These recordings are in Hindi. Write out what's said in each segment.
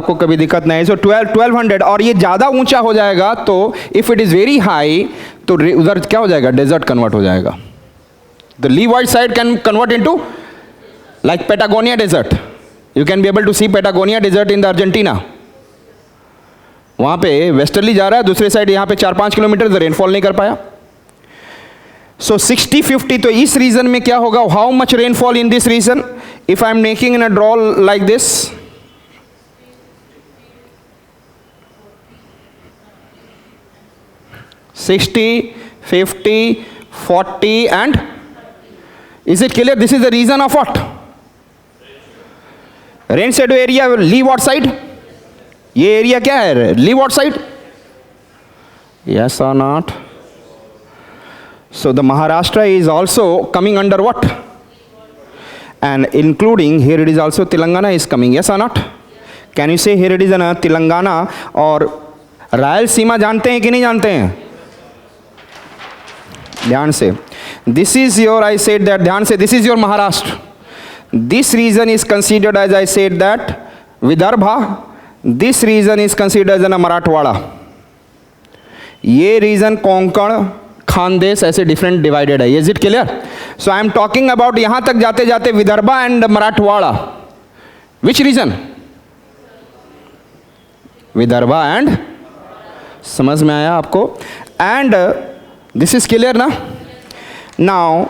आपको कभी दिक्कत नहीं। सो 1200 और ये ज़्यादा ऊंचा हो जाएगा तो if it is very high तो उधर क्या हो जाएगा, डेजर्ट कन्वर्ट हो जाएगा। The leeward side can convert into like Patagonia desert. You can be able to see Patagonia desert in the Argentina. वहाँ पे वेस्टर्ली जा रहा है, दूसरे साइड यहाँ पे 4-5 किलोमीटर रेनफॉल नहीं कर पाया। सो 60-50 तो इस रीजन में क्या होगा, how much rainfall in this region if I am making in a draw like this, 60, 50, 40 and is it clear? This is the reason of what? Rain shadow area leeward side. ये एरिया क्या है, leeward side? Yes or not? So the Maharashtra is also coming under what? And including here it is also Telangana is coming. Yes or not? Can you say here it is an Telangana और रायलसीमा जानते हैं कि नहीं जानते हैं? ध्यान से, this is your, I said that, ध्यान से, this is your Maharashtra. This region is considered, as I said that, Vidarbha. This region is considered as a Marathwada. ये रीजन कोंकण, खानदेश ऐसे डिफरेंट डिवाइडेड है। Is it clear? So I am talking about यहां तक जाते जाते Vidarbha and Marathwada. Which region? Vidarbha and, समझ में आया आपको? एंड दिस इज क्लियर ना? नाउ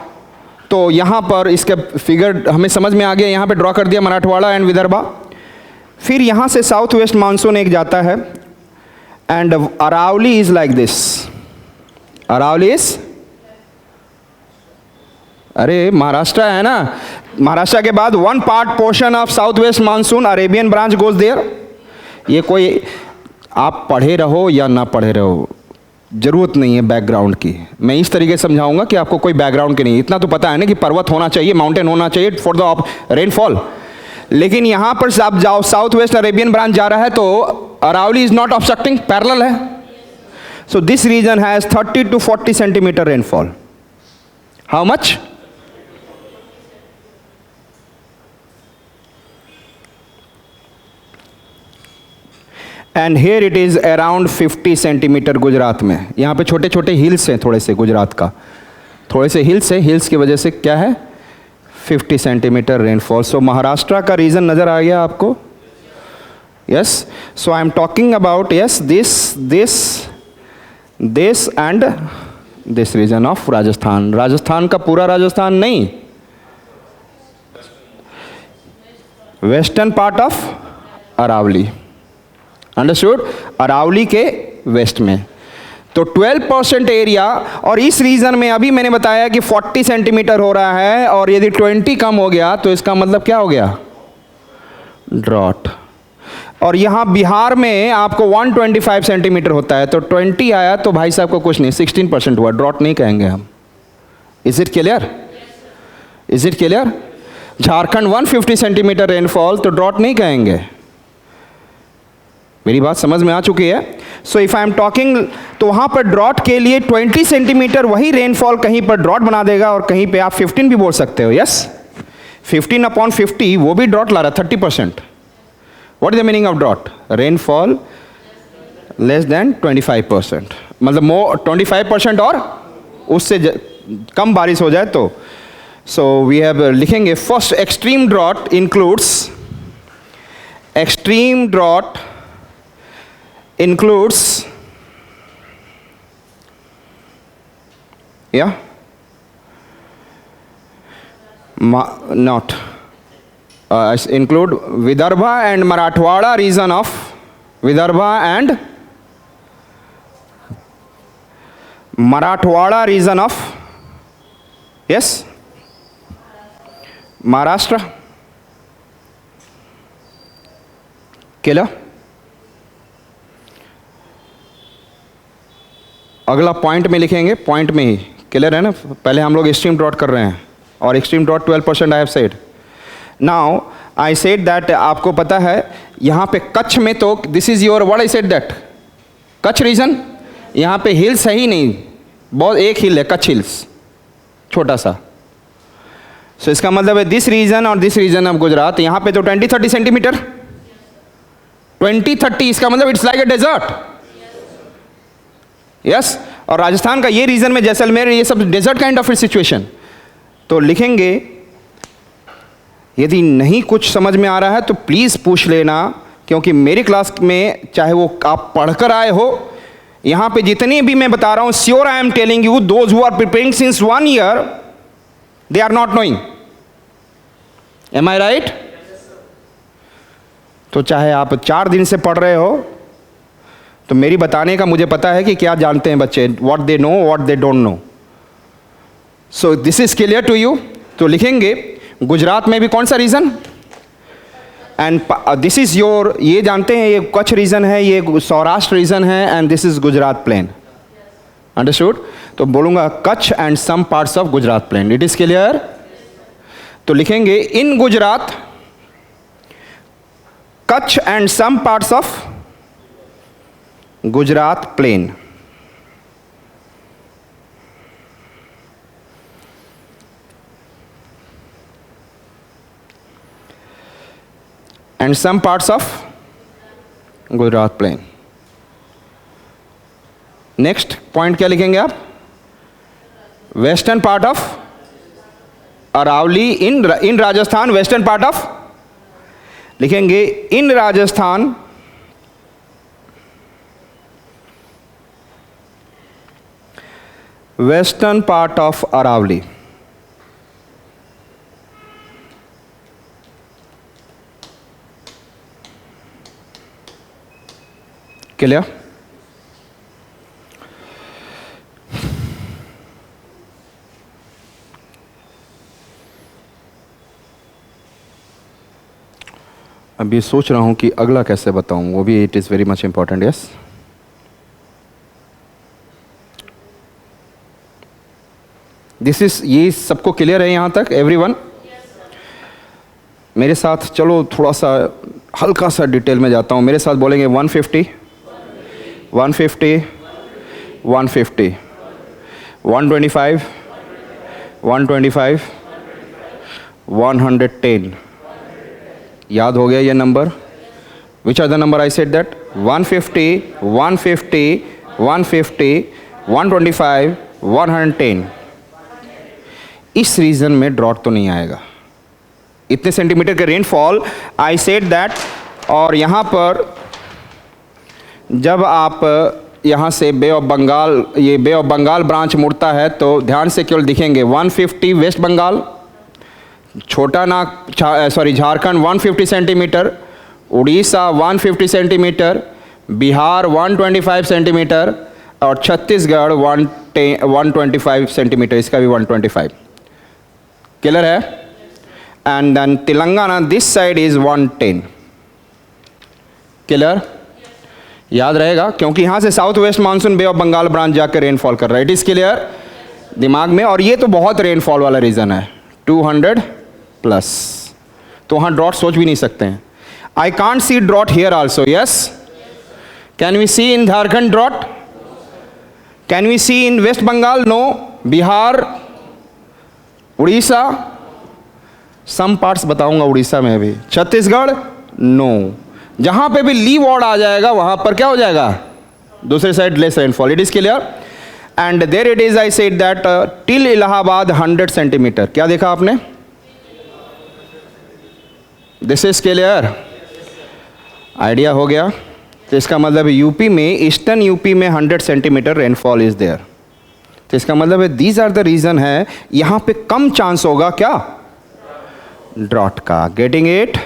तो यहाँ पर इसके फिगर हमें समझ में आ गया, यहाँ पे ड्रॉ कर दिया मराठवाड़ा एंड विदर्भा। फिर यहाँ से साउथ वेस्ट मानसून एक जाता है and Aravalli is like this. Aravalli is, अरे महाराष्ट्र है ना, महाराष्ट्र के बाद one part portion of south west monsoon Arabian branch goes there. ये कोई आप पढ़े रहो या ना पढ़े रहो, जरूरत नहीं है बैकग्राउंड की। मैं इस तरीके से समझाऊंगा कि आपको कोई बैकग्राउंड की नहीं। इतना तो पता है ना कि पर्वत होना चाहिए, माउंटेन होना चाहिए फॉर द रेनफॉल। लेकिन यहाँ पर आप जाओ, साउथ वेस्ट अरेबियन ब्रांच जा रहा है तो Aravalli is not obstructing, parallel है। So this region has 30 to 40 centimetre rainfall. How much? And here it is around 50 centimetre Gujarat में। यहाँ पे छोटे छोटे हिल्स हैं थोड़े से, गुजरात का थोड़े से हिल्स है, हिल्स की वजह से क्या है 50 सेंटीमीटर रेनफॉल। सो महाराष्ट्र का रीजन नजर आ गया आपको? Yes. So I am talking about yes this and this region of Rajasthan. Rajasthan का पूरा राजस्थान नहीं, western part of Aravalli, understood? Aravalli के वेस्ट में तो 12% एरिया। और इस रीजन में अभी मैंने बताया कि 40 सेंटीमीटर हो रहा है और यदि 20 कम हो गया तो इसका मतलब क्या हो गया, ड्रॉट। और यहाँ बिहार में आपको 125 सेंटीमीटर होता है, तो 20 आया तो भाई साहब को कुछ नहीं, 16% हुआ, ड्रॉट नहीं कहेंगे हम। Is it clear? Is it clear? Jharkhand 150 centimetre rainfall तो ड्रॉट नहीं कहेंगे। मेरी बात समझ में आ चुकी है? So if I am talking, तो वहाँ पर ड्रॉट के लिए 20 सेंटीमीटर वही रेनफॉल कहीं पर ड्रॉट बना देगा और कहीं पे आप 15 भी बोल सकते हो। यस, 15/50 वो भी ड्रॉट ला रहा है, 30%। What is the meaning of drought? Rainfall less than 25%, मतलब 25% और उससे कम बारिश हो जाए तो। सो वी हैव लिखेंगे first, extreme drought includes, extreme drought includes, yeah, not include Vidarbha and Marathwada region of Vidarbha and Marathwada region of, yes, Maharashtra. Clear? अगला पॉइंट में लिखेंगे, पॉइंट में ही क्लियर है ना? पहले हम लोग एक्सट्रीम ड्रॉट कर रहे हैं और extreme drought 12% I have said. Now I said that, आपको पता है यहाँ पे कच्छ में तो this is your, what I said that, Kutch region. यहाँ पे हिल्स है ही नहीं, बहुत एक हिल है, कच्छ हिल्स छोटा सा। सो इसका मतलब है दिस रीजन और दिस रीजन ऑफ गुजरात, यहाँ पे तो 20-30 सेंटीमीटर, 2030, इसका मतलब it's like a desert. Yes, और राजस्थान का ये रीजन में जैसलमेर, ये सब डेजर्ट काइंड ऑफ सिचुएशन। तो लिखेंगे, यदि नहीं कुछ समझ में आ रहा है तो प्लीज पूछ लेना, क्योंकि मेरी क्लास में चाहे वो आप पढ़कर आए हो, यहां पे जितने भी मैं बता रहा हूं, sure I am telling you, those who are preparing since 1 year, they are not knowing. Am I right? तो चाहे आप 4 दिन से पढ़ रहे हो, तो मेरी बताने का मुझे पता है कि क्या जानते हैं बच्चे, what they know, what they don't know. So this is clear to you. तो लिखेंगे गुजरात में भी कौन सा region, and this is your, ये जानते हैं ये कच्छ रीजन है, ये सौराष्ट्र रीजन है, and this is Gujarat plain. Understood? तो बोलूंगा Kutch and some parts of Gujarat plain. It is clear? तो लिखेंगे in Gujarat, Kutch and some parts of Gujarat plain. And some parts of Gujarat plain. Next point क्या लिखेंगे आप? Western part of Aravalli in Rajasthan, western part of, लिखेंगे in Rajasthan western part of Aravalli. Clear? अभी सोच रहा हूं कि अगला कैसे बताऊं, वो भी it is very much important. Yes, this is, ये सबको क्लियर है यहां तक एवरीवन? मेरे साथ चलो थोड़ा सा हल्का सा डिटेल में जाता हूं। मेरे साथ बोलेंगे 150, 150, 150, 125, 125, 110। याद हो गया ये number? Which are the number I said that? 150, 150, 150, 125, 110। इस रीजन में ड्रॉट तो नहीं आएगा, इतने सेंटीमीटर के रेनफॉल आई सेड दैट। और यहाँ पर जब आप यहाँ से बे ऑफ बंगाल, ये बे ऑफ बंगाल ब्रांच मुड़ता है, तो ध्यान से केवल दिखेंगे 150 West Bengal, Chota Nag sorry Jharkhand 150 centimetre, Orissa 150 centimetre, Bihar 125 centimetre, और छत्तीसगढ़ 125 सेंटीमीटर, इसका भी 125। क्लियर है? And then Telangana this side is 110। Clear? याद रहेगा, क्योंकि यहाँ से south west monsoon Bay of Bengal branch जाकर रेनफॉल कर रहा है। इट इज क्लियर दिमाग में? और ये तो बहुत रेनफॉल वाला रीजन है, 200 प्लस। तो वहाँ ड्रॉट सोच भी नहीं सकते हैं। I can't see drought here also. Yes, can we see in Jharkhand drought? Can we see in West Bengal? No. Bihar, Orissa, some parts बताऊंगा उड़ीसा में भी, छत्तीसगढ़ नो। जहां पे भी ली वार्ड आ जाएगा वहां पर क्या हो जाएगा? दूसरे side less rainfall. It is clear? And there it is, I said that till Allahabad 100 centimetre. क्या देखा आपने? This is clear? आइडिया हो गया? तो इसका मतलब यूपी में, ईस्टर्न यूपी में 100 सेंटीमीटर रेनफॉल इज देयर। तो इसका मतलब है दीज आर द रीजन है, यहां पे कम चांस होगा क्या? ड्रॉट का। Getting it?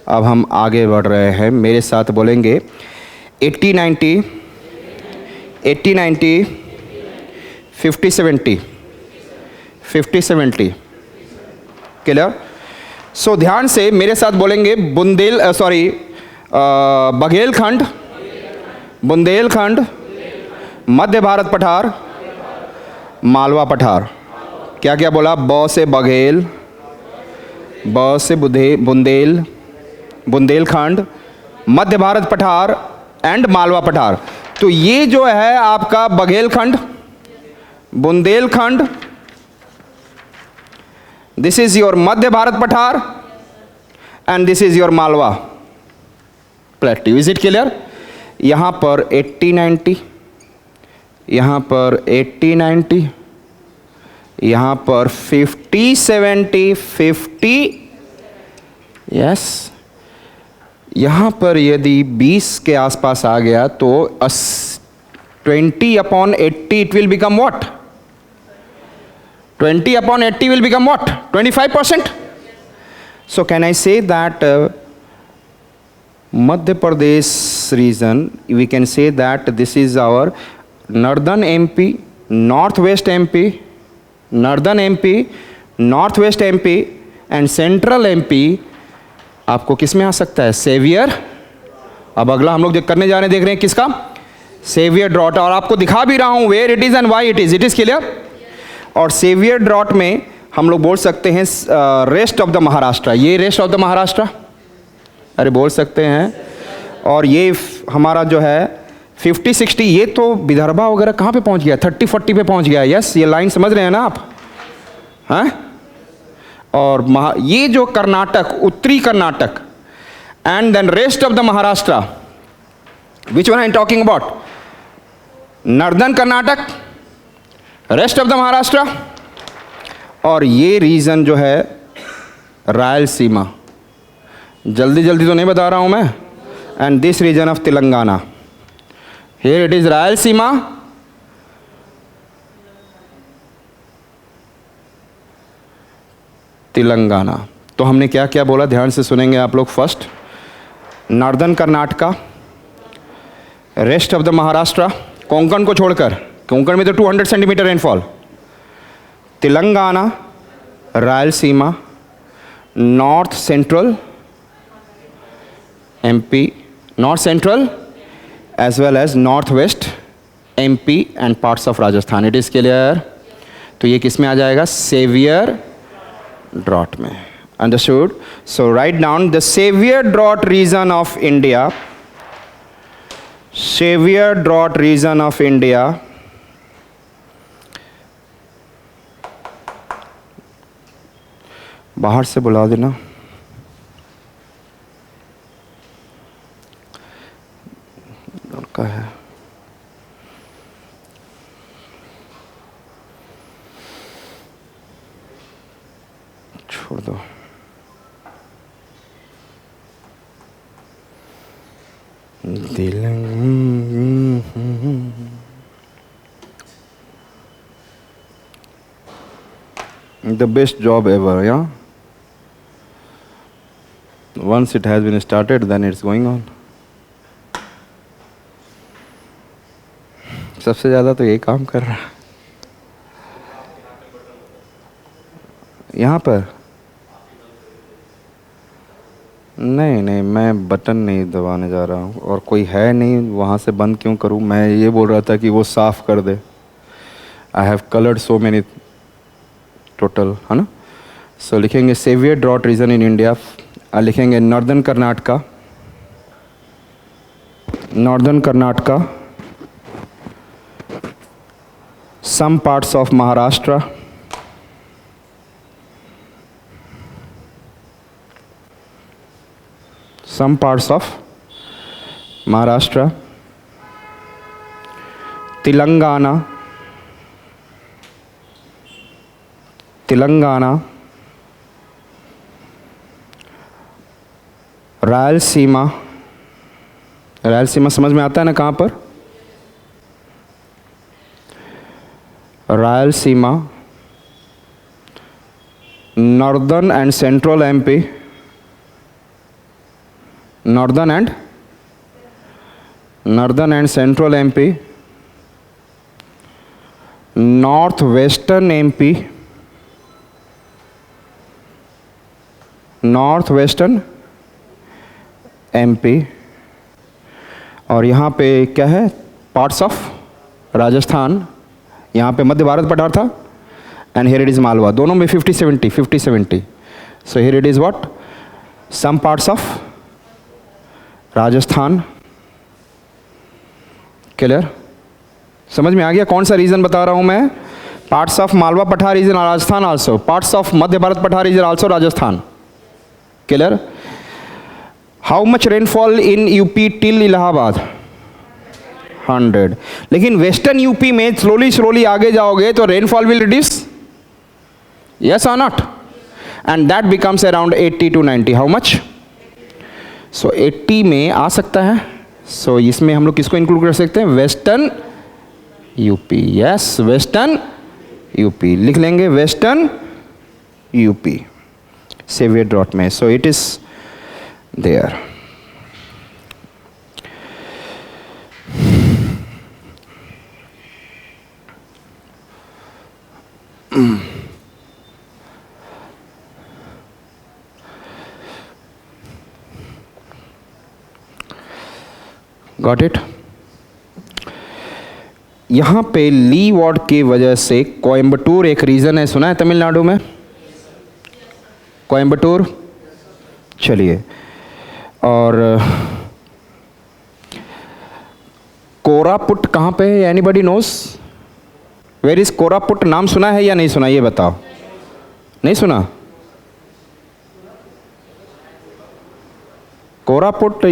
अब हम आगे बढ़ रहे हैं, मेरे साथ बोलेंगे 80 90, 80 90, 50 70, 50 70। क्लियर? सो ध्यान से मेरे साथ बोलेंगे बघेलखंड, बुंदेलखंड, मध्य भारत पठार, मालवा पठार। क्या क्या बोला? ब से बघेल, ब से बुंदेल, बुंदेलखंड, मध्य भारत पठार एंड मालवा पठार। तो ये जो है आपका Baghelkhand, Bundelkhand, this is your Madhya Bharat पठार and this is your Malwa plateau. Is it clear? यहाँ पर 80-90, यहाँ पर 80-90, यहाँ पर 50-70, 50, यस. यहाँ पर यदि 20 के आसपास आ गया तो 20/80 it will become what? 20/80 will become what? 25%. So can I say that Madhya Pradesh region, we can say that this is our northern MP, northwest MP, northern MP, northwest MP and central MP. आपको किस में आ सकता है? सेवियर. अब अगला हम लोग करने जा रहे हैं, देख रहे हैं किसका? Severe drought. और आपको दिखा भी रहा हूं where it is and why it is. It is clear? और सेवियर ड्रॉट में हम लोग बोल सकते हैं रेस्ट ऑफ द महाराष्ट्र. ये रेस्ट ऑफ द महाराष्ट्र, अरे बोल सकते हैं. और ये हमारा जो है 50-60, ये तो विदर्भा वगैरह कहाँ पे पहुंच गया? 30-40 पे पहुंच गया. यस, ये लाइन समझ रहे हैं ना आप? हैं? और ये जो कर्नाटक, उत्तरी Karnataka and then rest of the Maharashtra, which one I am talking about? Northern Karnataka, rest of the Maharashtra, और ये रीजन जो है रायलसीमा. जल्दी जल्दी तो नहीं बता रहा हूं मैं. And this region of Telangana, here it is Rayalaseema, Telangana. तो हमने क्या क्या बोला, ध्यान से सुनेंगे आप लोग. First, northern Karnataka, rest of the Maharashtra, Konkan को छोड़कर, कोंकण में तो 200 centimetre rainfall, Telangana, Rayalaseema, north central MP, north central as well as north west MP and parts of Rajasthan. It is clear? तो ये किस में आ जाएगा? सेवियर ड्रॉट में. Understood? So write down the severe drought region of India. Severe drought region of India, बाहर से बुला देना. का है छोड़ दो. The best job ever, yeah. Once it has been started, then it's going on. सबसे ज़्यादा तो ये काम कर रहा है यहाँ पर. नहीं नहीं, मैं बटन नहीं दबाने जा रहा हूँ, और कोई है नहीं वहाँ से बंद क्यों करूँ. मैं ये बोल रहा था कि वो साफ़ कर दे. I have coloured so many total, है ना. सो लिखेंगे severe drought region in India. लिखेंगे northern Karnataka, northern Karnataka, some parts of Maharashtra, some parts of Maharashtra, Telangana, Telangana, Rayalaseema. Rayalaseema समझ में आता है ना कहाँ पर? Rayalaseema, northern and central MP, northern and central MP, north western MP, north western MP, और यहाँ पे क्या है? Parts of Rajasthan. यहाँ पे मध्य भारत पठार था, and here it is Malwa. दोनों में 50-70, 50-70. So here it is what? Some parts of Rajasthan. Clear? समझ में आ गया कौन सा रीजन बता रहा हूँ मैं? पार्ट्स ऑफ मालवा पठार region Rajasthan also, parts of Madhya Bharat पठार region also Rajasthan. Clear? How much rainfall in UP till Allahabad? 100. लेकिन वेस्टर्न यूपी में स्लोली आगे जाओगे तो रेनफॉल विल रिड्यूस, यस और not, and that becomes around 80 to 90. How much? So 80 में आ सकता है. सो इसमें हम लोग किसको इंक्लूड कर सकते हैं? Western UP. Yes, western UP लिख लेंगे, वेस्टर्न यूपी सेवियर ड्रॉट में. So it is there. Got it. यहाँ पे ली वार्ड की वजह से कोयम्बटूर एक रीजन है, सुना है तमिलनाडु में कोयम्बटूर? चलिए, और कोरापुट कहाँ पे है? Anybody knows where is Koraput? नाम सुना है या नहीं सुना, ये बताओ. नहीं सुना? कोरापुट,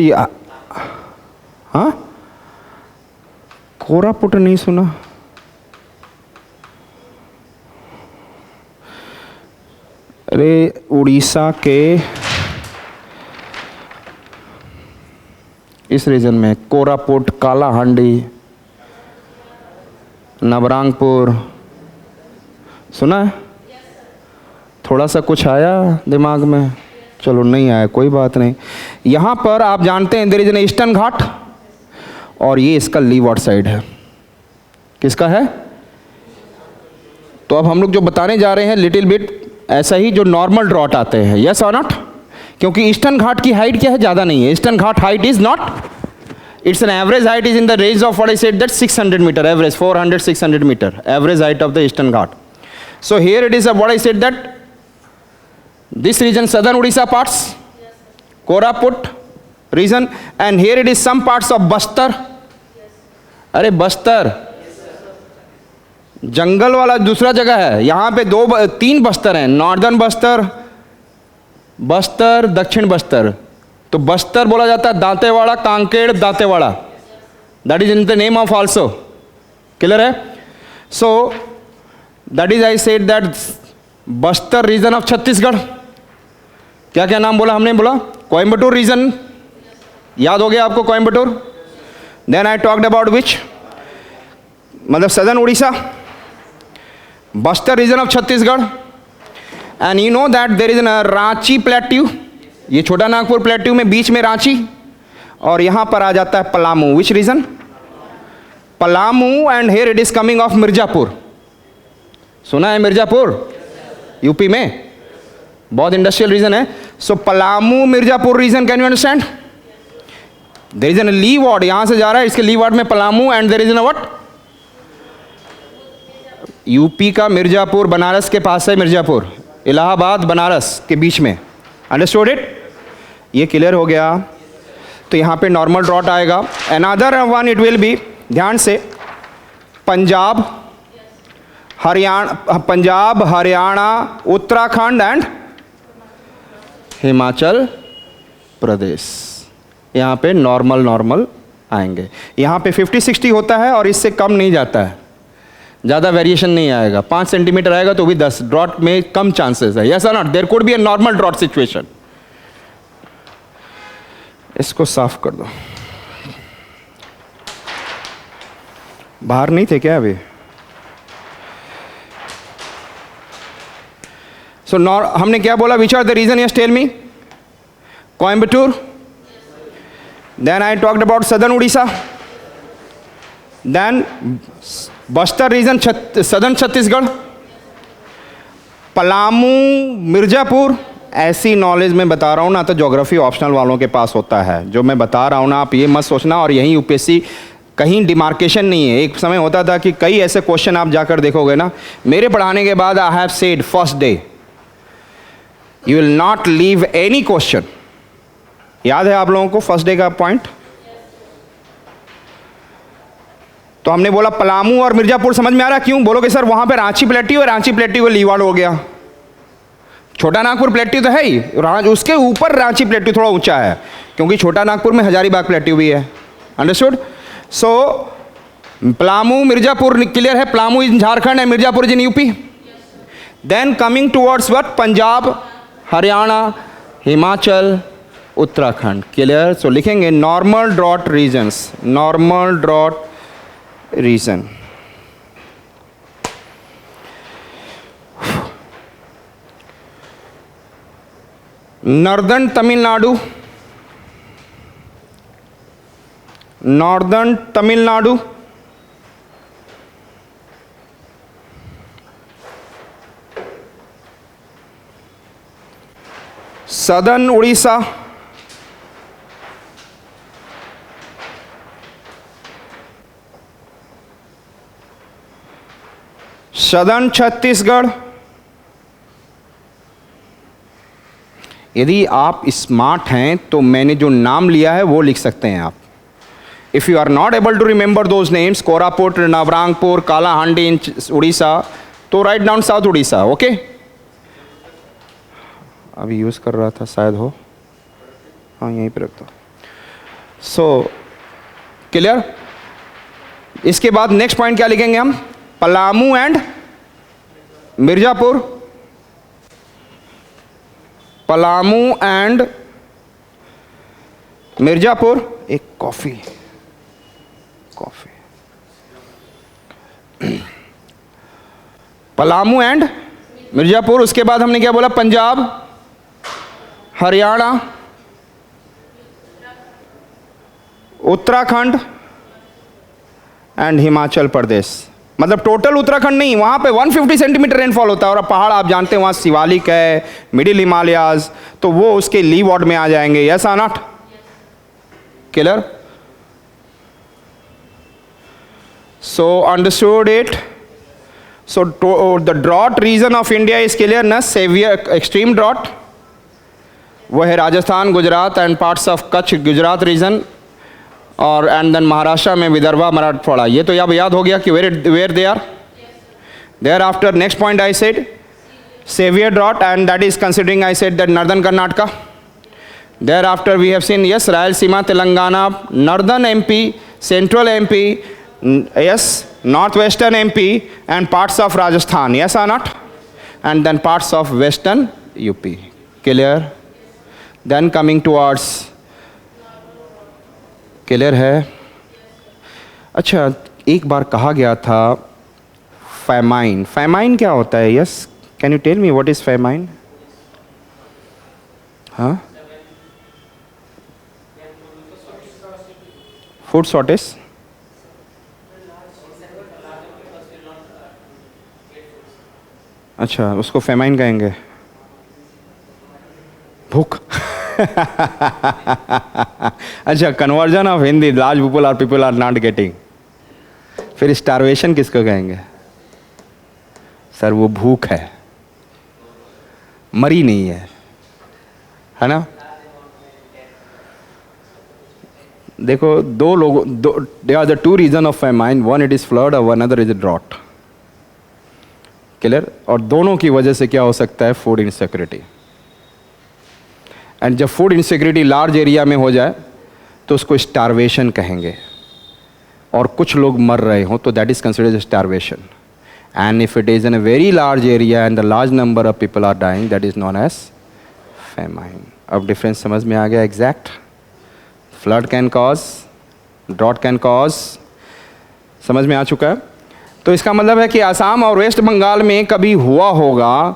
हाँ, कोरापुट नहीं सुना? अरे उड़ीसा के इस रीजन में कोरापुट, कालाहांडी, नवरंगपुर, सुना है? थोड़ा सा कुछ आया दिमाग में? चलो नहीं आया, कोई बात नहीं. यहाँ पर आप जानते हैं देयर इज एन ईस्टर्न घाट, और ये इसका लीवार्ड साइड है. किसका है? तो अब हम लोग जो बताने जा रहे हैं लिटिल बिट ऐसा ही जो नॉर्मल ड्रॉट आते हैं, यस और नॉट? क्योंकि ईस्टर्न घाट की हाइट क्या है? ज़्यादा नहीं है. Eastern Ghat height is not, it's an average height is in the range of what I said that 600 metre average, 400-600 metre average height of the eastern Ghat. So here it is what I said that this region southern Odisha parts, Koraput region, and here it is some parts of Bastar. अरे बस्तर जंगल वाला दूसरा जगह है. यहाँ पे 3 बस्तर हैं, नॉर्दर्न बस्तर, बस्तर, दक्षिण बस्तर. तो बस्तर बोला जाता है Dantewada, Kanker, Dantewada. That is in the name of also. Clear है? So that is I said that Bastar region of Chhattisgarh. क्या क्या नाम बोला हमने? बोला कोयम्बटूर रीजन, याद हो गया आपको Coimbatore. Then I talked about which, मतलब southern Orissa, Bastar region of Chhattisgarh, and you know that there is an Ranchi plateau. ये छोटा नागपुर प्लेट्यू में बीच में रांची, और यहाँ पर आ जाता है Palamu. Which region? Palamu. And here it is coming of Mirzapur. सुना है मिर्जापुर? यूपी में बहुत इंडस्ट्रियल रीजन है. So Palamu Mirzapur region, can you understand? There is an leeward, यहां से जा रहा है, इसके ली वार्ड में Palamu, and there is an what? UP का मिर्जापुर, बनारस के पास है मिर्जापुर, इलाहाबाद बनारस के बीच में. Understood it? ये क्लियर हो गया. तो यहाँ पे नॉर्मल ड्रॉट आएगा. Another one it will be, ध्यान से, पंजाब, हरियाणा, उत्तराखंड एंड हिमाचल प्रदेश. यहाँ पे नॉर्मल आएंगे. यहाँ पे 50-60 होता है और इससे कम नहीं जाता है, ज़्यादा वेरिएशन नहीं आएगा. 5 सेंटीमीटर आएगा तो भी 10. ड्रॉट में कम चांसेस है, यस और not? There could be a normal drought situation. इसको साफ कर दो. बाहर नहीं थे क्या अभी? सो हमने क्या बोला? Which are the region? Yes, tell me. Coimbatore. Then I talked about southern Orissa. Then Bastar region, southern Chhattisgarh, Palamu, Mirzapur. ऐसी नॉलेज मैं बता रहा हूँ ना, तो ज्योग्राफी ऑप्शनल वालों के पास होता है. जो मैं बता रहा हूँ ना, आप ये मत सोचना. और यहीं यूपीएससी, कहीं डिमार्केशन नहीं है. एक समय होता था कि कई ऐसे क्वेश्चन आप जाकर देखोगे ना, मेरे पढ़ाने के बाद आई have said first day you will not leave any question. याद है आप लोगों को फर्स्ट डे का पॉइंट? तो हमने बोला पलामू और मिर्जापुर. समझ में आ रहा क्यों? बोलोगे सर वहां पे रांची प्लेट्यू है, रांची प्लेट्यू का लीवार्ड हो गया. छोटा नागपुर प्लेट्यू तो है ही, उसके ऊपर रांची प्लेट्यू थोड़ा ऊंचा है. क्योंकि छोटा नागपुर में हजारीबाग प्लेट्यू भी है। Understood? So Palamu Mirzapur clear है, Palamu in Jharkhand and Mirzapur is in UP. Then coming towards what, Punjab, Haryana, Himachal, Uttarakhand. Clear? So लिखेंगे normal drought regions, normal drought region. Northern Tamil Nadu, northern Tamil Nadu, southern Orissa, southern Chhattisgarh. यदि आप स्मार्ट हैं तो मैंने जो नाम लिया है वो लिख सकते हैं आप। If you are not able to remember those names, Koraput, Nabarangpur, Kalahandi in Orissa, तो right down south Orissa. Okay, अभी यूज़ कर रहा था शायद हो, हाँ यहीं पे रख दो। So clear? इसके बाद नेक्स्ट पॉइंट क्या लिखेंगे हम? Palamu and Mirzapur, Palamu and Mirzapur. एक coffee, coffee, Palamu and Mirzapur. उसके बाद हमने क्या बोला? पंजाब, हरियाणा, उत्तराखंड एंड हिमाचल प्रदेश। मतलब टोटल उत्तराखंड नहीं, वहाँ पे 150 सेंटीमीटर रेनफॉल होता है। और पहाड़ आप जानते हैं वहाँ शिवालिक है, मिडिल हिमालयाज, तो वो उसके ली वार्ड में आ जाएंगे। यस और not? Clear? So understood it? So the drought region of India is clear ना, सेवियर एक्सट्रीम ड्रॉट, वो है Rajasthan, Gujarat and parts of Kutch, Gujarat region, और एंड देन महाराष्ट्र में विदर्भा, मराठवाड़ा। ये तो अब याद हो गया कि where they are. Thereafter next point I said severe drought, and that is considering I said that northern Karnataka. Thereafter we have seen yes Rayalaseema, Telangana, northern MP, central MP, yes north western MP and parts of Rajasthan. Yes are not? And then parts of western UP. Clear? Then coming towards, clear है? अच्छा, एक बार कहा गया था फैमाइन। फैमाइन क्या होता है? Yes, can you tell me what is famine? हाँ, फूड शॉर्टेज। अच्छा, उसको फैमाइन कहेंगे, भूख। अच्छा, conversion of Hindi, large people are not getting. फिर स्टारवेशन किसको कहेंगे? सर वो भूख है, मरी नहीं है ना? देखो, दो लोग, they are the two region of famine, one it is flood और one other is drought. Clear? और दोनों की वजह से क्या हो सकता है? Food insecurity. एंड जब फूड इनसिक्योरिटी लार्ज एरिया में हो जाए तो उसको स्टारवेशन कहेंगे, और कुछ लोग मर रहे हों तो that is considered starvation. And if it is in a very large area and the large number of people are dying, that is known as famine. अब डिफरेंस समझ में आ गया exact? Flood can cause, drought can cause, समझ में आ चुका है? तो इसका मतलब है कि असम और वेस्ट बंगाल में कभी हुआ होगा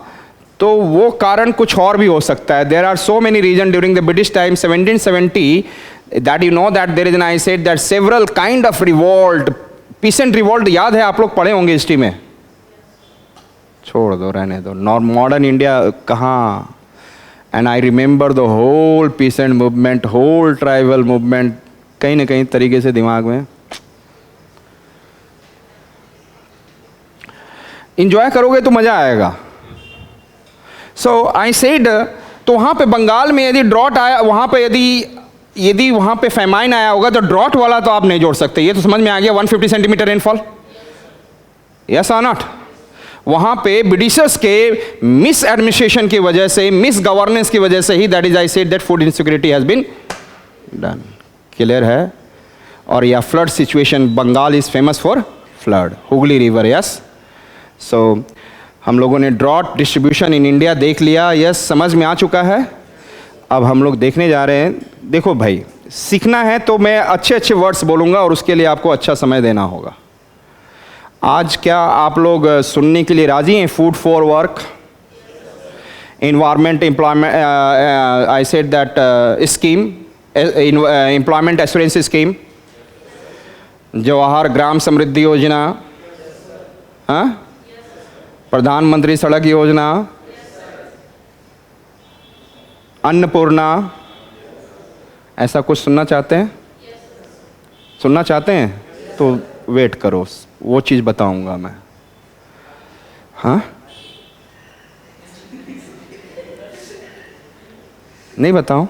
तो वो कारण कुछ और भी हो सकता है। There are so many region during the British time 1770 that you know that there is an I said that several kind of revolt, peasant revolt, याद है आप लोग पढ़े होंगे हिस्ट्री में? छोड़ दो, रहने दो। मॉडर्न इंडिया कहाँ? And I remember the whole peasant movement, whole tribal movement, कहीं ना कहीं तरीके से दिमाग में इंजॉय करोगे तो मजा आएगा। सो आई सेड, तो वहाँ पे बंगाल में यदि ड्रॉट आया, वहाँ पे यदि वहाँ पे फैमाइन आया होगा तो ड्रॉट वाला तो आप नहीं जोड़ सकते। ये तो समझ में आ गया, 150 सेंटीमीटर रेनफॉल। यस और नॉट? वहाँ पे ब्रिटिशर्स के मिस एडमिनिस्ट्रेशन की वजह से, मिस गवर्नेंस की वजह से ही, that is I said that food insecurity has been done, clear है। और या flood situation, Bengal is famous for flood, Hooghly river, yes. So हम लोगों ने ड्रॉट डिस्ट्रीब्यूशन इन इंडिया देख लिया, यस, समझ में आ चुका है। अब हम लोग देखने जा रहे हैं, देखो भाई सीखना है तो मैं अच्छे अच्छे वर्ड्स बोलूँगा और उसके लिए आपको अच्छा समय देना होगा। आज क्या आप लोग सुनने के लिए राजी हैं? Food for work, environment employment, I said that scheme, employment assurance scheme, Jawahar Gram Samriddhi Yojana, हाँ, प्रधानमंत्री सड़क योजना, अन्नपूर्णा, ऐसा कुछ सुनना चाहते हैं? सुनना चाहते हैं तो वेट करो, वो चीज़ बताऊंगा मैं। हाँ, नहीं बताऊं?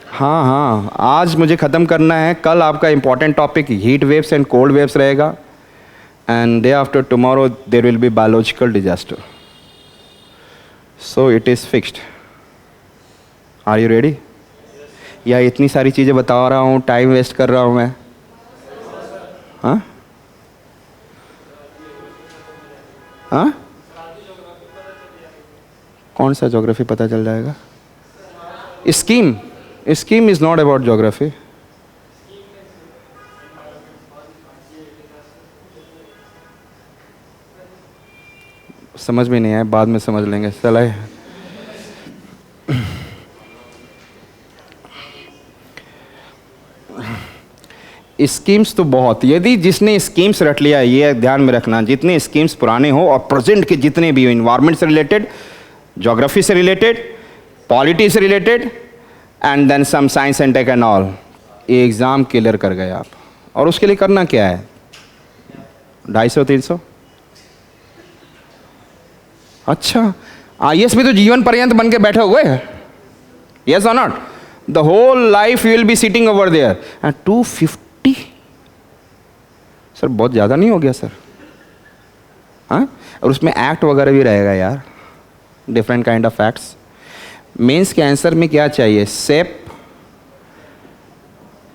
हाँ हाँ, आज मुझे ख़त्म करना है। कल आपका important topic heat waves and cold waves रहेगा, and day after tomorrow there will be biological disaster. So it is fixed. Are you ready? या इतनी सारी चीज़ें बता रहा हूँ, टाइम वेस्ट कर रहा हूँ मैं? हाँ हाँ, कौन सा ज्योग्राफी पता चल जाएगा? Scheme, scheme is not about geography. समझ में नहीं आया, बाद में समझ लेंगे। चला स्कीम्स तो बहुत, यदि जिसने स्कीम्स रट लिया, ये ध्यान में रखना, जितने स्कीम्स पुराने हो और प्रेजेंट के जितने भी हो, इन्वायरमेंट से रिलेटेड, ज्योग्राफी से रिलेटेड, पॉलिटी से related, and then some science and tech and all, ये एग्ज़ाम क्लियर कर गए आप। और उसके लिए करना क्या है? 250-300। अच्छा, IAS भी तो जीवन पर्यंत बन के बैठे हुए हैं, यस और not? The whole life you will be sitting over there. And 250 sir, बहुत ज़्यादा नहीं हो गया सर? हाँ, और उसमें एक्ट वगैरह भी रहेगा यार, different kind of acts. Mains के आंसर में क्या चाहिए? सेप,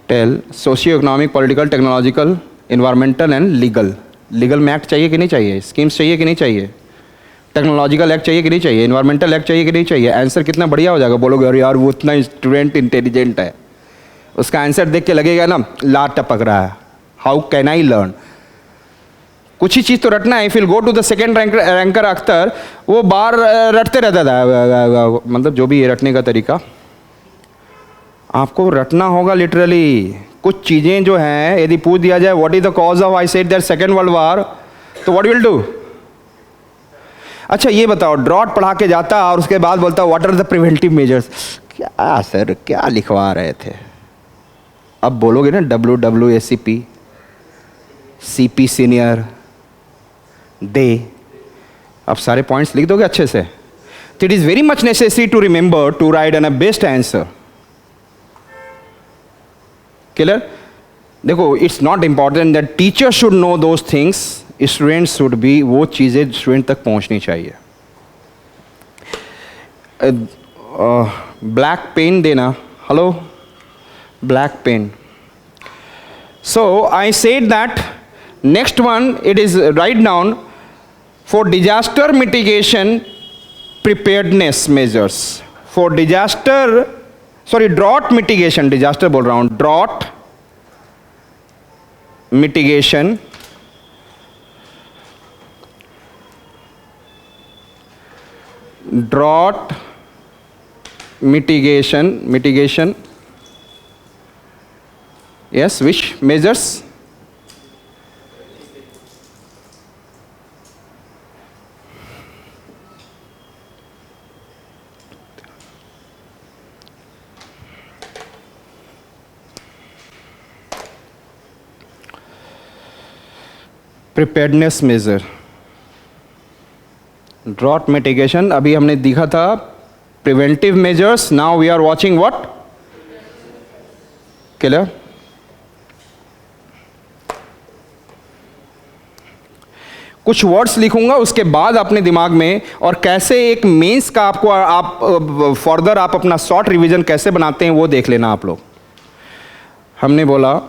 टेल, socio economic, political, technological, environmental and legal. Legal में एक्ट चाहिए कि नहीं चाहिए? स्कीम्स चाहिए कि नहीं चाहिए? टेक्नोलॉजिकल एक्ट चाहिए कि नहीं चाहिए? इन्वायरमेंटल एक्ट चाहिए कि नहीं चाहिए? आंसर कितना बढ़िया हो जाएगा, बोलोगे अरे यार वो उतना स्टूडेंट इंटेलिजेंट है, उसका आंसर देख के लगेगा ना लात टपक रहा है। How can I learn? कुछ ही चीज़ तो रटना है। If will go to the second ranker Akhtar, वो बार रटते रहता था, मतलब जो भी रटने का तरीका, आपको रटना होगा लिटरली। कुछ चीज़ें जो हैं, यदि पूछ दिया जाए what is the cause of, I said that second world war, तो व्हाट विल डू? अच्छा ये बताओ, ड्रॉट पढ़ा के जाता और उसके बाद बोलता what are the preventive measures. क्या सर, क्या लिखवा रहे थे? अब बोलोगे ना WWACP, CP सीनियर, दे, अब सारे पॉइंट्स लिख दोगे अच्छे से। It is very much necessary to remember to write an a best answer. Clear? देखो, it's not important that teacher should know those things, students should be, वो चीज़ें स्टूडेंट तक पहुंचनी चाहिए। ब्लैक पेन देना, hello, black pen. So I said that next one, it is write down for disaster mitigation preparedness measures. For disaster, sorry, drought mitigation, disaster बोल रहा हूँ, drought mitigation mitigation, yes, which measures? Preparedness measure, drought mitigation, अभी हमने देखा था preventive measures, now we are watching what? Clear? कुछ वर्ड्स लिखूंगा, उसके बाद अपने दिमाग में, और कैसे एक मेंस का आपको आप फर्दर आप अपना शॉर्ट रिवीजन कैसे बनाते हैं वो देख लेना आप लोग। हमने बोला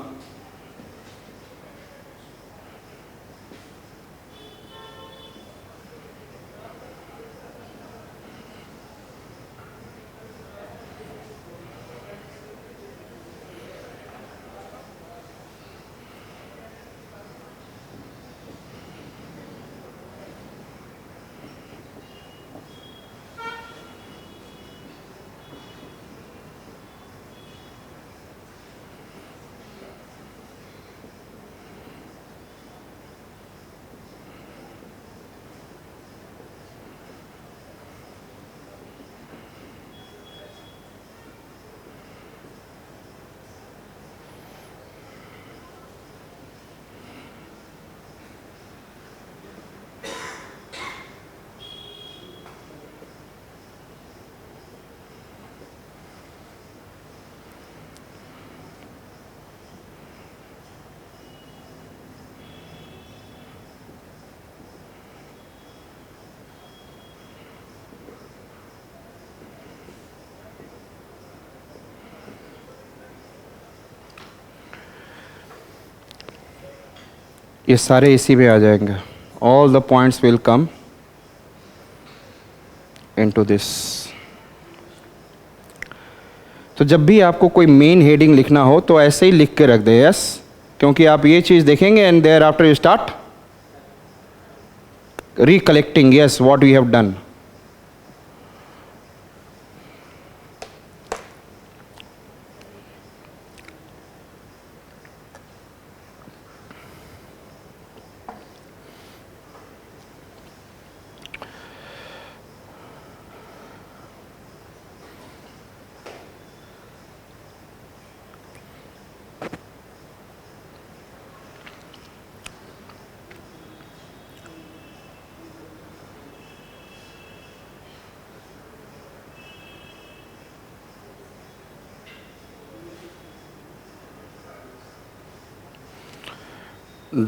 ये सारे इसी में आ जाएंगे, all the points will come into this. तो जब भी आपको कोई मेन हेडिंग लिखना हो तो ऐसे ही लिख के रख दे, यस, क्योंकि आप ये चीज देखेंगे and thereafter you start recollecting, yes, what we have done.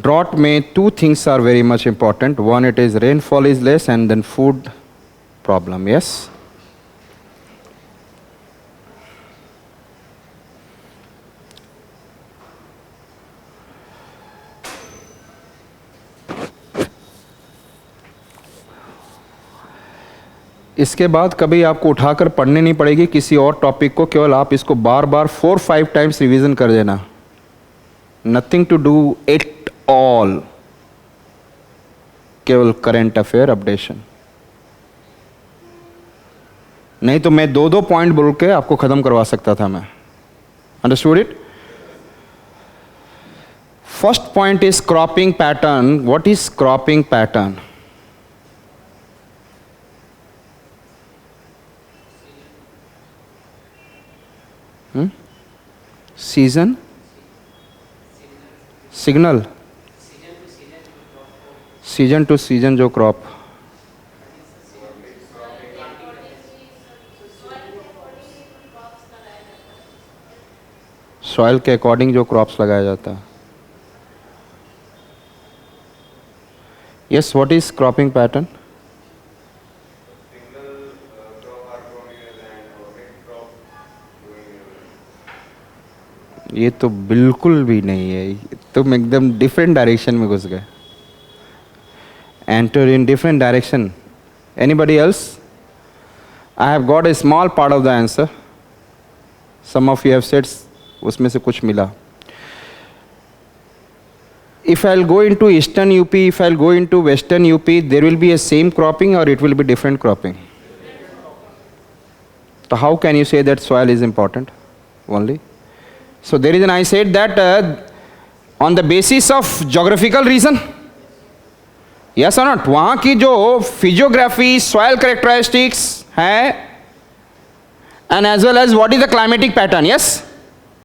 Drought में two things are very much important. One, it is rainfall is less, and then food problem. Yes. इसके बाद कभी आपको उठाकर पढ़ने नहीं पड़ेगी किसी और टॉपिक को, केवल आप इसको बार बार 4-5 टाइम्स रिवीजन कर देना। Nothing to do at all, केवल करंट अफेयर अपडेशन। नहीं तो मैं 2-2 पॉइंट बोल के आपको खत्म करवा सकता था मैं। Understood it? First point is cropping pattern. What is cropping pattern? Season, signal, season two season जो क्रॉप, सॉइल के अकॉर्डिंग जो क्रॉप्स लगाया जाता है। Yes, what is cropping pattern? ये तो बिल्कुल भी नहीं है, तुम एकदम डिफरेंट डायरेक्शन में घुस गए। Enter in different direction. Anybody else? I have got a small part of the answer. Some of you have said उसमें से कुछ मिला। If I'll go into eastern UP, if I'll go into western UP, there will be a same cropping or it will be different cropping? So how can you say that soil is important only? So the reason I said that on the basis of geographical reason, yes or not? वहाँ की जो physiography, soil characteristics है, and as well as what is the climatic pattern, yes?